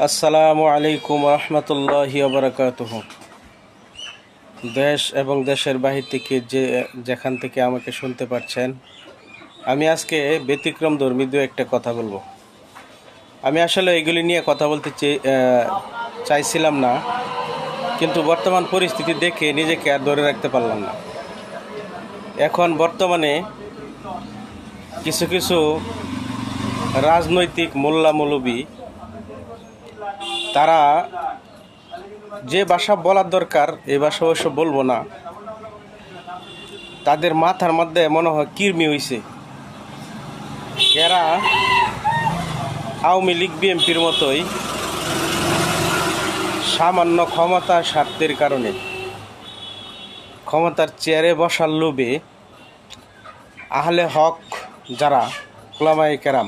আসসালামু আলাইকুম রহমতুল্লাহি ওবরাকাতুহু। দেশ এবং দেশের বাহির থেকে যেখান থেকে আমাকে শুনতে পাচ্ছেন, আমি আজকে ব্যতিক্রম ধর্মী দু একটা কথা বলবো। আমি আসলে এগুলি নিয়ে কথা বলতে চাইছিলাম না, কিন্তু বর্তমান পরিস্থিতি দেখে নিজেকে আর ধরে রাখতে পারলাম না। এখন বর্তমানে কিছু কিছু রাজনৈতিক মোল্লা মৌলবী তারা যে ভাষা বলার দরকার এই ভাষা অবশ্য বলবো না, তাদের মাথার মধ্যে মনে হয় কৃমি হইছে। এরা আওয়ামী লীগ বিএনপির মতোই সামান্য ক্ষমতার স্বার্থের কারণে, ক্ষমতার চেয়ারে বসার লোভে আহলে হক যারা উলামায়ে কেরাম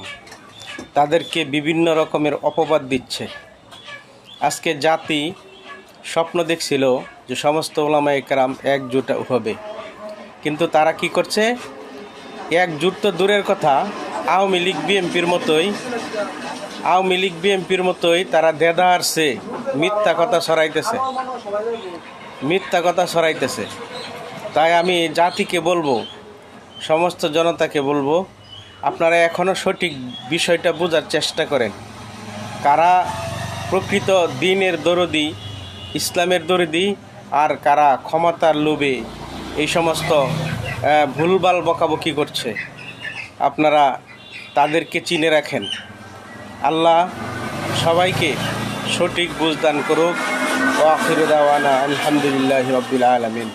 তাদেরকে বিভিন্ন রকমের অপবাদ দিচ্ছে। আজকে জাতি স্বপ্ন দেখছিল যে সমস্ত উলামায়ে কেরাম একজোট হবে, কিন্তু তারা কি করছে? একজোট তো দূরের কথা, আওয়ামী লীগ বিএনপির মতোই তারা দেদারছে মিথ্যা কথা ছড়াইতেছে। তাই আমি জাতিকে বলবো, সমস্ত জনতাকে বলবো, আপনারা এখনও সঠিক বিষয়টা বোঝার চেষ্টা করেন। কারা প্রকৃত দ্বীনের দরদি, ইসলামের দরদি, আর কারা ক্ষমতার লোভে এই সমস্ত ভুলভাল বকাবকি করছে। আপনারা তাদেরকে চিনে রাখেন। আল্লাহ সবাইকে সঠিক বুঝদান করুক। ওয়া আখিরু দাওয়ানা আলহামদুলিল্লাহি রাব্বিল আলামিন।